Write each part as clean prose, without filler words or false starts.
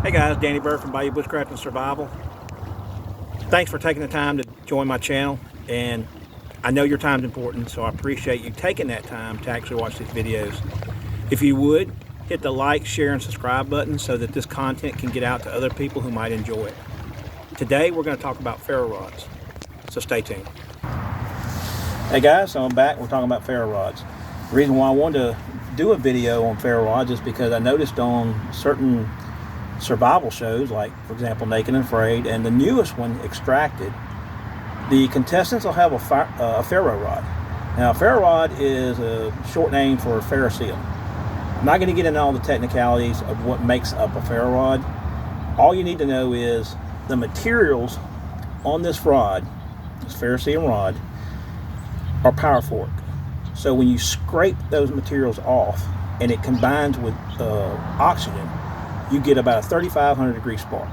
Hey guys, Danny Burr from Bayou Bushcraft and Survival. Thanks for taking the time to join my channel, and I know your time's important, so I appreciate you taking that time to actually watch these videos. If you would, hit the like, share, and subscribe button so that this content can get out to other people who might enjoy it. Today we're going to talk about ferro rods, so stay tuned. Hey guys, so I'm back. We're talking about ferro rods. The reason why I wanted to do a video on ferro rods is because I noticed on certain survival shows, like for example Naked and Afraid and the newest one, Extracted, the contestants will have a ferro rod. Now a ferro rod is a short name for a ferro seal. I'm not going to get into all the technicalities of what makes up a ferro rod. All you need to know is the materials on this rod, this ferro seal rod, are power fork. So when you scrape those materials off and it combines with oxygen, you get about a 3,500 degree spark.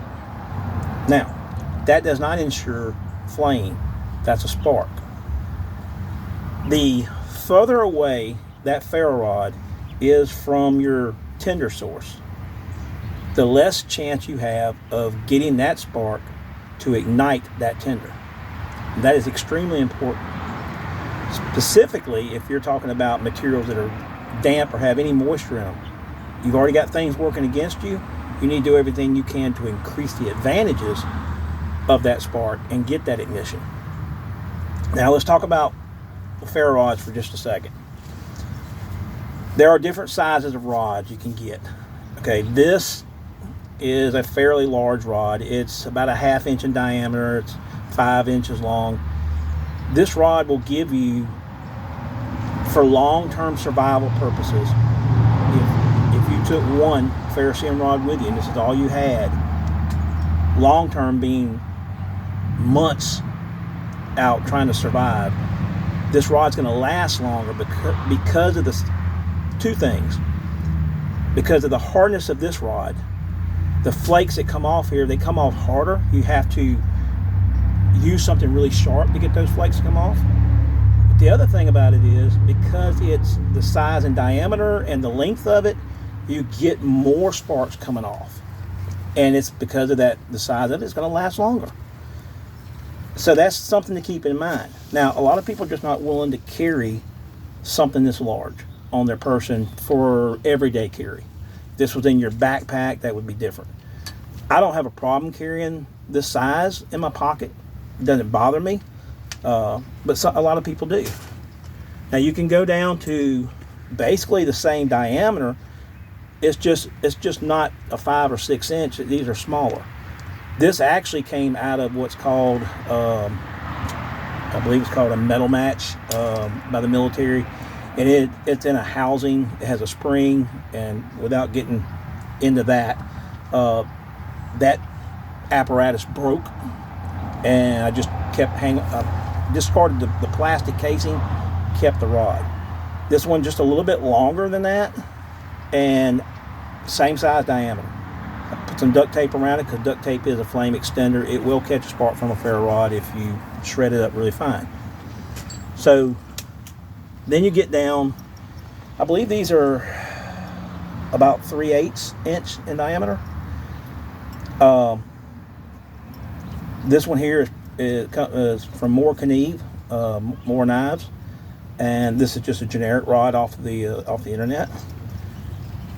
Now, that does not ensure flame. That's a spark. The further away that ferro rod is from your tinder source, the less chance you have of getting that spark to ignite that tinder. And that is extremely important. Specifically, if you're talking about materials that are damp or have any moisture in them, you've already got things working against you. You need to do everything you can to increase the advantages of that spark and get that ignition. Now let's talk about the ferro rods for just a second. There are different sizes of rods you can get. Okay, this is a fairly large rod. It's about a 1/2 inch in diameter. It's 5 inches long. This rod will give you, for long-term survival purposes, if you took one ferro seal rod with you and this is all you had, long-term being months out trying to survive, this rod's going to last longer because of the two things. Because of the hardness of this rod, the flakes that come off here, they come off harder. You have to use something really sharp to get those flakes to come off. But the other thing about it is, because it's the size and diameter and the length of it, you get more sparks coming off. And it's because of that, the size of it, it's going to last longer. So that's something to keep in mind. Now, a lot of people are just not willing to carry something this large on their person for everyday carry. If this was in your backpack, that would be different. I don't have a problem carrying this size in my pocket. It doesn't bother me, but a lot of people do. Now you can go down to basically the same diameter. It's just not a 5 or 6 inch. These are smaller. This actually came out of what's called, I believe it's called a metal match by the military, and it's in a housing. It has a spring, and without getting into that, that apparatus broke. And I just kept discarded the plastic casing, kept the rod. This one just a little bit longer than that, and same size diameter. I put some duct tape around it because duct tape is a flame extender. It will catch a spark from a ferro rod if you shred it up really fine. So then you get down, I believe these are about 3/8 inch in diameter. This one here is from More Knives, More Knives, and this is just a generic rod off the internet.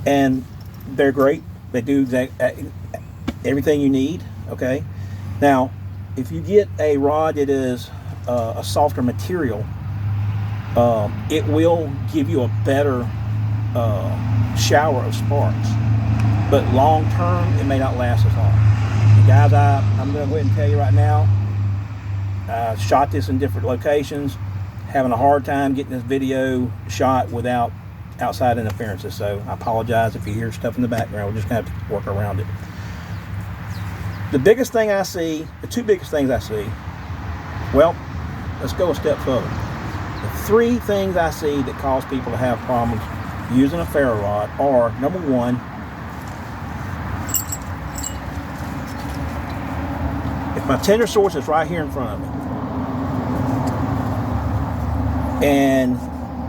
And they're great. They do everything you need. Okay. Now, if you get a rod that is a softer material, it will give you a better shower of sparks. But long term, it may not last as long. Guys, I'm going to go ahead and tell you right now, I shot this in different locations, having a hard time getting this video shot without outside interferences, so I apologize if you hear stuff in the background. We're just going to have to work around it. The biggest thing I see, the two biggest things I see, well, let's go a step further. The three things I see that cause people to have problems using a ferro rod are, number one, my tinder source is right here in front of me, and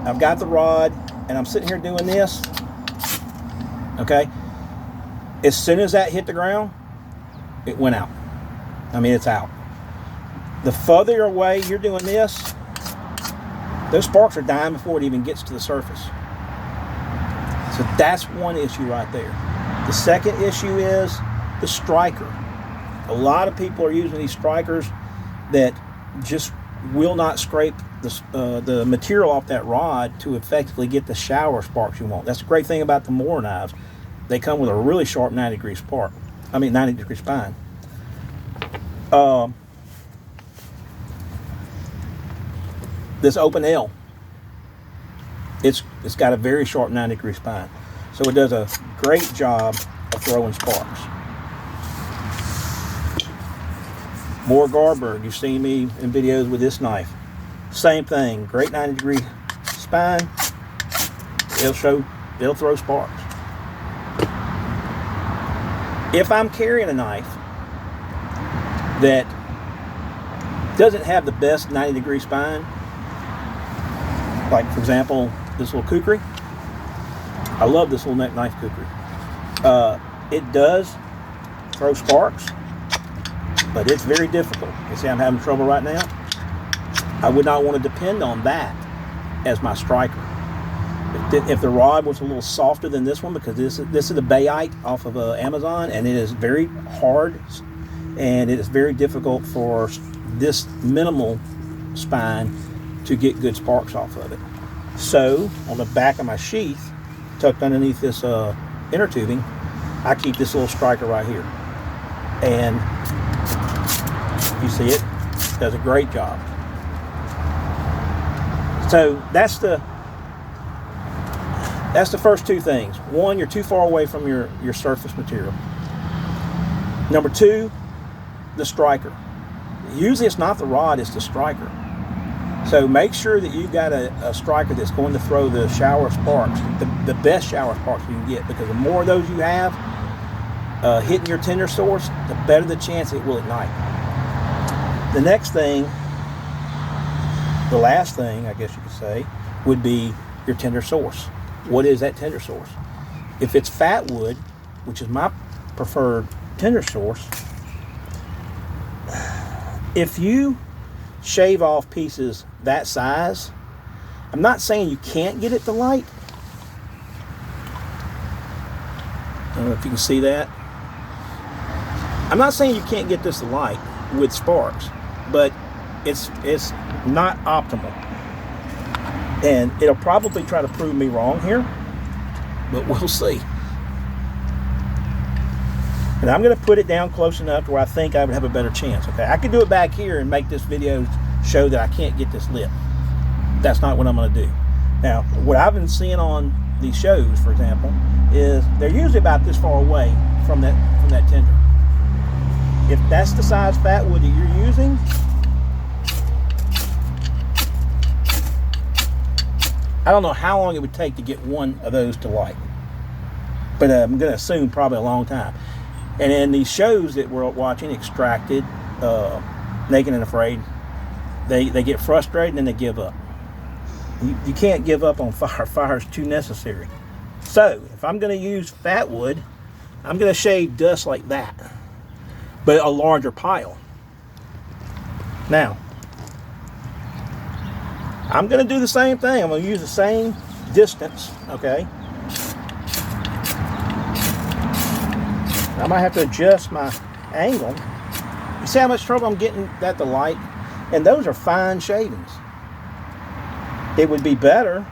I've got the rod and I'm sitting here doing this. Okay, As soon as that hit the ground, it went out. I mean, it's out. The further away you're doing this, those sparks are dying before it even gets to the surface. So that's one issue right there. The second issue is the striker. A lot of people are using these strikers that just will not scrape the material off that rod to effectively get the shower sparks you want. That's the great thing about the Moore knives. They come with a really sharp 90-degree spark. 90-degree spine. This open L, it's got a very sharp 90-degree spine, so it does a great job of throwing sparks. More Garbird, you've seen me in videos with this knife. Same thing, great 90-degree spine. It'll throw sparks. If I'm carrying a knife that doesn't have the best 90-degree spine, like for example this little kukri, I love this little neck knife kukri. It does throw sparks, but it's very difficult. You see, I'm having trouble right now. I would not want to depend on that as my striker. If the rod was a little softer than this one, because this is a bayite off of Amazon, and it is very hard, and it is very difficult for this minimal spine to get good sparks off of it. So on the back of my sheath, tucked underneath this inner tubing, I keep this little striker right here, and you see it does a great job. So that's the first two things. One, you're too far away from your surface material. Number two, the striker. Usually it's not the rod, it's the striker. So make sure that you've got a striker that's going to throw the shower sparks, the best shower sparks you can get, because the more of those you have hitting your tender source, the better the chance it will ignite. The next thing, the last thing, I guess you could say, would be your tender source. What is that tender source? If it's fat wood, which is my preferred tender source, if you shave off pieces that size, I'm not saying you can't get it to light. I don't know if you can see that. I'm not saying you can't get this to light with sparks, but it's not optimal. And it'll probably try to prove me wrong here, but we'll see. And I'm going to put it down close enough to where I think I would have a better chance. Okay, I could do it back here and make this video show that I can't get this lit. That's not what I'm going to do. Now, what I've been seeing on these shows, for example, is they're usually about this far away from that tender. If that's the size fat wood that you're using, I don't know how long it would take to get one of those to light, but I'm going to assume probably a long time. And in these shows that we're watching, Extracted, Naked and Afraid, they get frustrated and then they give up. You can't give up on fire. Fire is too necessary. So if I'm going to use fat wood, I'm going to shave dust like that, but a larger pile. Now, I'm going to do the same thing. I'm going to use the same distance, okay? I might have to adjust my angle. You see how much trouble I'm getting that to light? And those are fine shavings. It would be better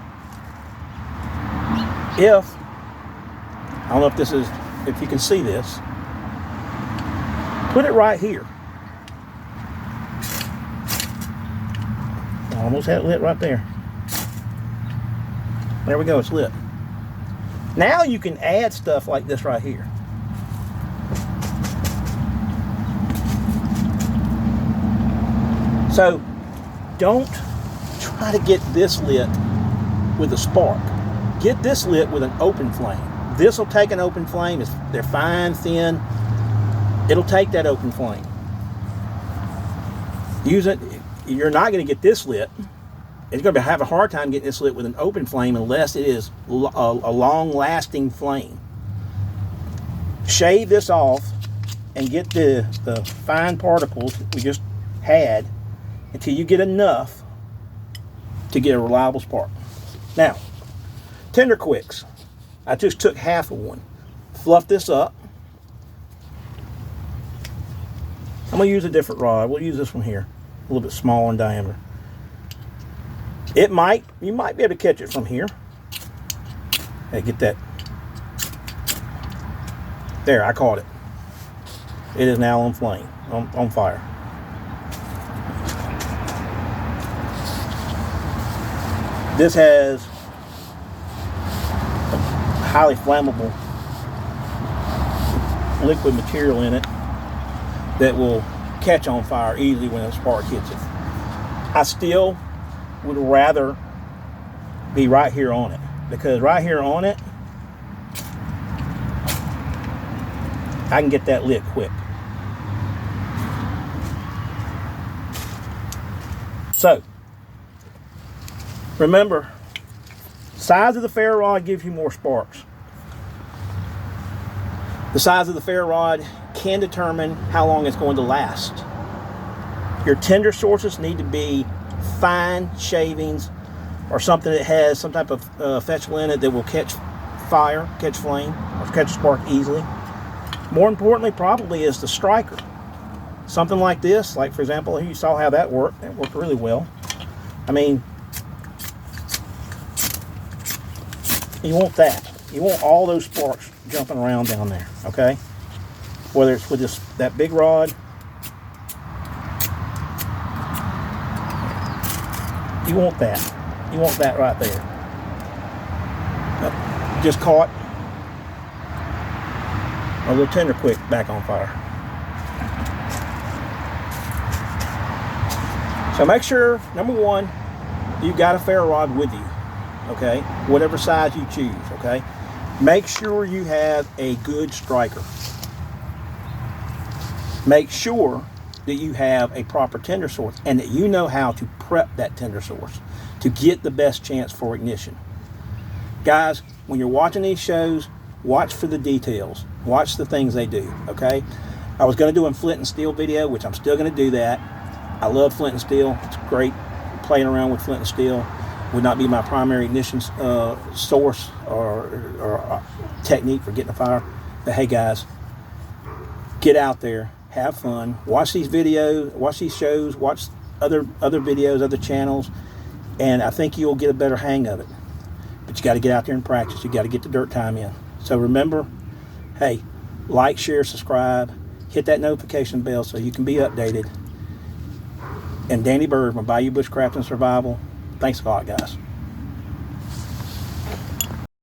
if, I don't know if you can see this, put it right here. I almost had it lit right there. There we go, it's lit. Now you can add stuff like this right here. So don't try to get this lit with a spark. Get this lit with an open flame. This will take an open flame. They're fine, thin. It'll take that open flame. Use it. You're not going to get this lit. It's going to have a hard time getting this lit with an open flame unless it is a long-lasting flame. shave this off and get the fine particles that we just had until you get enough to get a reliable spark. Now, Tender Quicks. I just took half of one. Fluff this up. I'm going to use a different rod. We'll use this one here. A little bit smaller in diameter. You might be able to catch it from here. Hey, get that. There, I caught it. It is now on flame, on fire. This has a highly flammable liquid material in it that will catch on fire easily when a spark hits it. I still would rather be right here on it, because right here on it, I can get that lit quick. So, remember, size of the ferro rod gives you more sparks. The size of the ferro rod can determine how long it's going to last. Your tender sources need to be fine shavings or something that has some type of fetchel in it that will catch fire, catch flame, or catch spark easily. More importantly, probably, is the striker. Something like this, like for example, you saw how that worked. It worked really well. I mean, you want that. You want all those sparks jumping around down there, okay? Whether it's with that big rod, you want that. You want that right there. Just caught a little Tender Quick back on fire. So make sure, number one, you've got a ferro rod with you, okay? Whatever size you choose, okay? Make sure you have a good striker. Make sure that you have a proper tender source and that you know how to prep that tender source to get the best chance for ignition. Guys, when you're watching these shows, watch for the details. Watch the things they do, okay? I was going to do a flint and steel video, which I'm still going to do that. I love flint and steel. It's great playing around with flint and steel. Would not be my primary ignition source or technique for getting a fire. But hey guys, get out there, have fun, watch these videos, watch these shows, watch other videos, other channels, and I think you'll get a better hang of it. But you got to get out there and practice. You got to get the dirt time in. So remember, hey, like, share, subscribe, hit that notification bell so you can be updated. And Danny Bird from Bayou Bushcraft and Survival. Thanks a lot, guys.